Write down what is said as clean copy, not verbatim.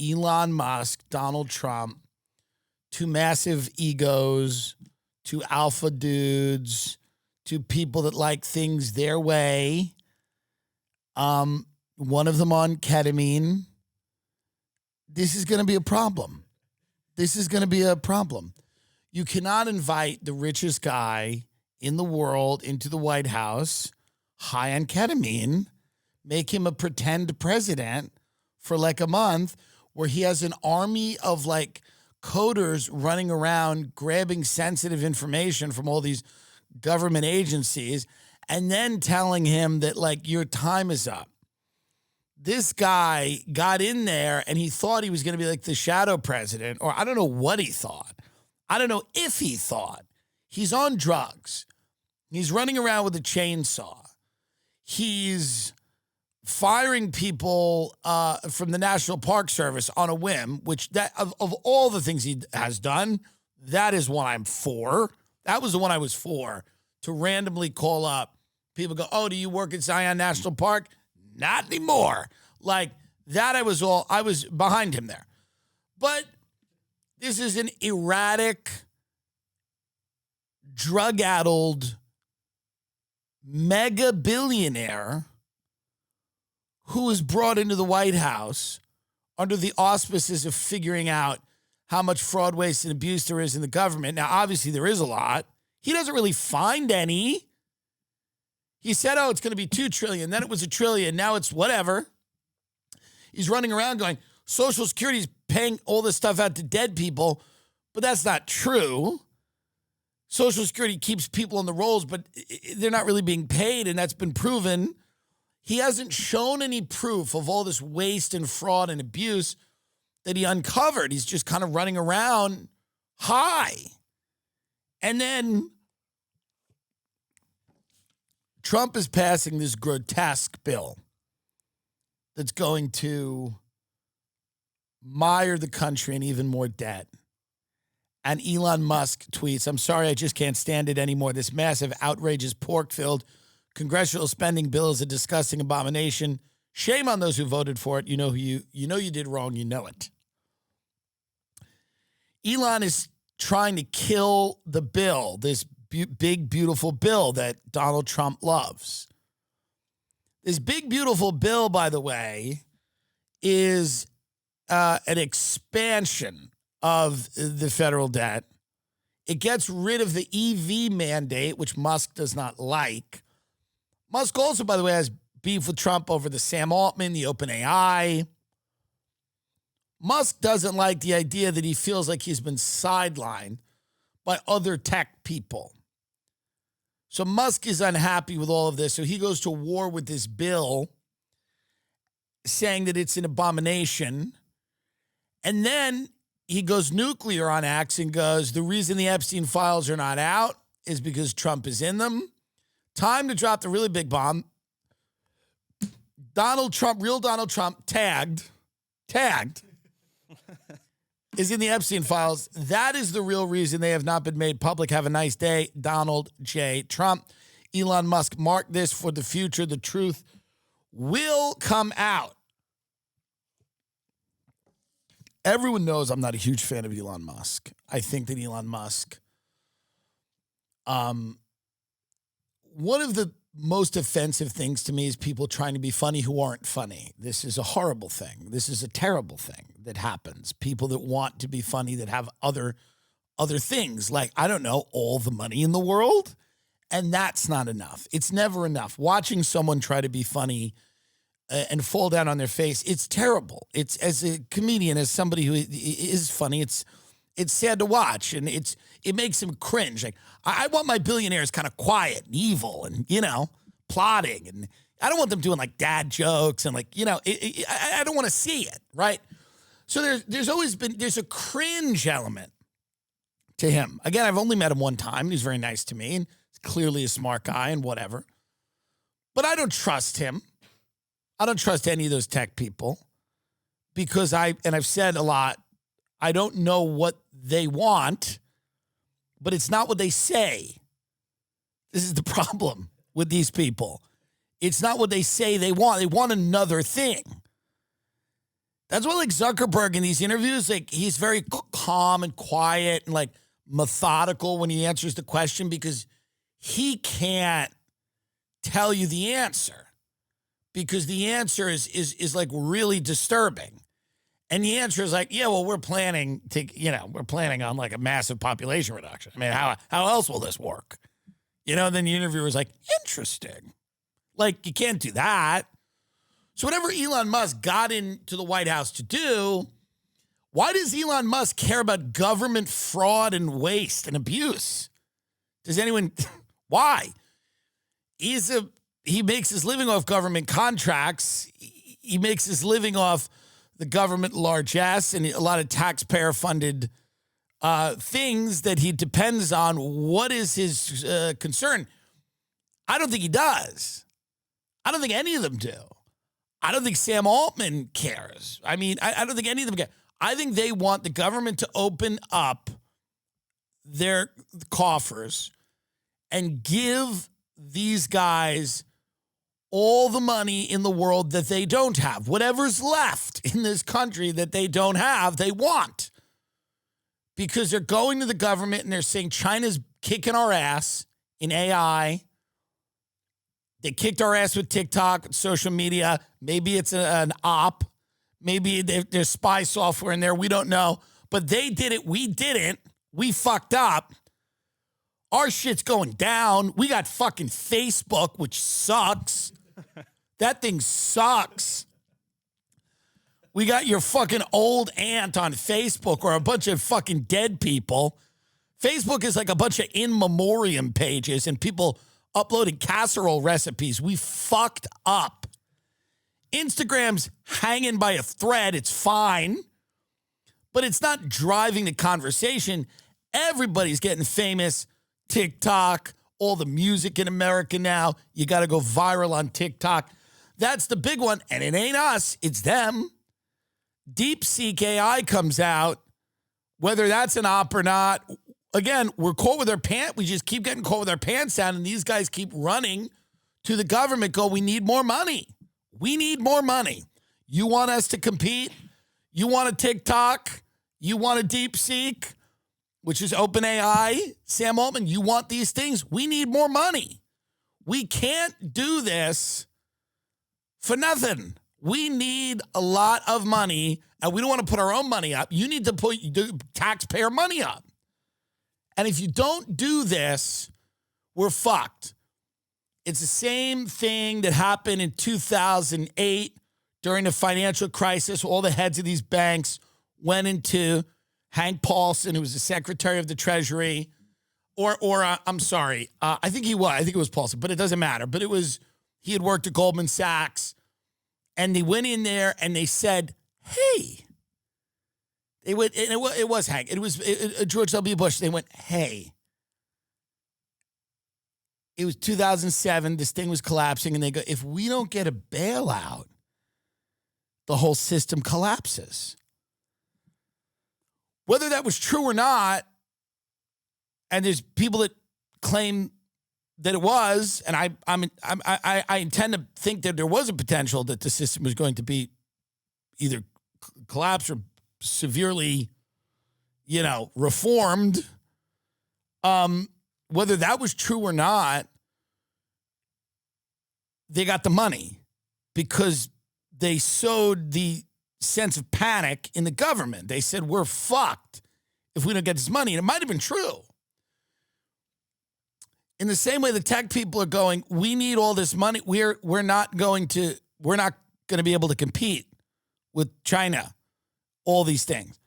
Elon Musk, Donald Trump, two massive egos, two alpha dudes, two people that like things their way. One of them on ketamine. This is going to be a problem. This is going to be a problem. You cannot invite the richest guy in the world into the White House high on ketamine, make him a pretend president for like a month where he has an army of like coders running around grabbing sensitive information from all these government agencies and then telling him that like your time is up. This guy got in there and he thought he was going to be like the shadow president, or I don't know what he thought. I don't know if he thought. He's on drugs. He's running around with a chainsaw. He's firing people from the National Park Service on a whim, which that of all the things he has done, that is one I'm for. That was the one I was for, to randomly call up. People go, oh, do you work at Zion National Park? Not anymore. Like that, I was behind him there. But this is an erratic, drug-addled mega billionaire who was brought into the White House under the auspices of figuring out how much fraud, waste, and abuse there is in the government. Now, obviously, there is a lot. He doesn't really find any. He said, oh, it's going to be $2 trillion. Then it was $1 trillion. Now it's whatever. He's running around going, Social Security is paying all this stuff out to dead people, but that's not true. Social Security keeps people on the rolls, but they're not really being paid, and that's been proven. He hasn't shown any proof of all this waste and fraud and abuse that he uncovered. He's just kind of running around high. And then Trump is passing this grotesque bill that's going to mire the country in even more debt. And Elon Musk tweets, I'm sorry, I just can't stand it anymore. This massive, outrageous, pork-filled congressional spending bill is a disgusting abomination. Shame on those who voted for it. You know you did wrong. You know it. Elon is trying to kill the bill, this big, beautiful bill that Donald Trump loves. This big, beautiful bill, by the way, is an expansion of the federal debt. It gets rid of the EV mandate, which Musk does not like. Musk also, by the way, has beef with Trump over the Sam Altman, the OpenAI. Musk doesn't like the idea that he feels like he's been sidelined by other tech people. So Musk is unhappy with all of this. So he goes to war with this bill, saying that it's an abomination. And then he goes nuclear on X and goes, the reason the Epstein files are not out is because Trump is in them. Time to drop the really big bomb. Donald Trump, real Donald Trump, tagged, is in the Epstein files. That is the real reason they have not been made public. Have a nice day, Donald J. Trump. Elon Musk, mark this for the future. The truth will come out. Everyone knows I'm not a huge fan of Elon Musk. I think that Elon Musk, one of the most offensive things to me is people trying to be funny who aren't funny. This is a horrible thing. This is a terrible thing that happens. People that want to be funny that have other things, like, I don't know, all the money in the world. And that's not enough. It's never enough. Watching someone try to be funny and fall down on their face, it's terrible. It's, as a comedian, as somebody who is funny, it's sad to watch, and it makes him cringe. Like, I want my billionaires kind of quiet and evil and, plotting. And I don't want them doing like dad jokes and like, I don't want to see it, right? So there's always been, there's a cringe element to him. Again, I've only met him one time. He's very nice to me and he's clearly a smart guy and whatever. But I don't trust him. I don't trust any of those tech people because I've said a lot, I don't know what they want, but it's not what they say. This is the problem with these people. It's not what they say they want. They want another thing. That's why, like, Zuckerberg in these interviews, like, he's very calm and quiet and, like, methodical when he answers the question because he can't tell you the answer because the answer is like, really disturbing. And the answer is like, yeah, well, we're planning on, like, a massive population reduction. I mean, how else will this work? Then the interviewer's like, interesting. Like, you can't do that. So whatever Elon Musk got into the White House to do, why does Elon Musk care about government fraud and waste and abuse? Does anyone, why? He makes his living off government contracts. He makes his living off the government largesse and a lot of taxpayer-funded things that he depends on. What is his concern? I don't think he does. I don't think any of them do. I don't think Sam Altman cares. I mean, I don't think any of them care. I think they want the government to open up their coffers and give these guys all the money in the world that they don't have. Whatever's left in this country that they don't have, they want. Because they're going to the government and they're saying China's kicking our ass in AI. They kicked our ass with TikTok, social media. Maybe it's an op. Maybe there's spy software in there. We don't know. But they did it. We didn't. We fucked up. Our shit's going down. We got fucking Facebook, which sucks. That thing sucks. We got your fucking old aunt on Facebook or a bunch of fucking dead people. Facebook is like a bunch of in memoriam pages and people uploading casserole recipes. We fucked up. Instagram's hanging by a thread. It's fine, but it's not driving the conversation. Everybody's getting famous. TikTok, all the music in America now. You got to go viral on TikTok. That's the big one. And it ain't us. It's them. DeepSeek AI comes out. Whether that's an op or not, again, we're caught with our pants. We just keep getting caught with our pants down, and these guys keep running to the government, we need more money. We need more money. You want us to compete? You want a TikTok? You want a DeepSeek, which is OpenAI? Sam Altman, you want these things? We need more money. We can't do this for nothing. We need a lot of money, and we don't want to put our own money up. You need to put taxpayer money up. And if you don't do this, we're fucked. It's the same thing that happened in 2008 during the financial crisis. All the heads of these banks went into Hank Paulson, who was the Secretary of the Treasury, I'm sorry, I think it was Paulson, but it doesn't matter. But he had worked at Goldman Sachs, and they went in there and they said, hey, it was Hank. It was George W. Bush. They went, hey. It was 2007. This thing was collapsing. And they go, if we don't get a bailout, the whole system collapses. Whether that was true or not, and there's people that claim that it was, and I intend to think that there was a potential that the system was going to be either collapsed or severely, reformed. Whether that was true or not, they got the money because they sowed the sense of panic in the government. They said, we're fucked if we don't get this money. And it might have been true. In the same way the tech people are going, we need all this money. We're not going to be able to compete with China, all these things.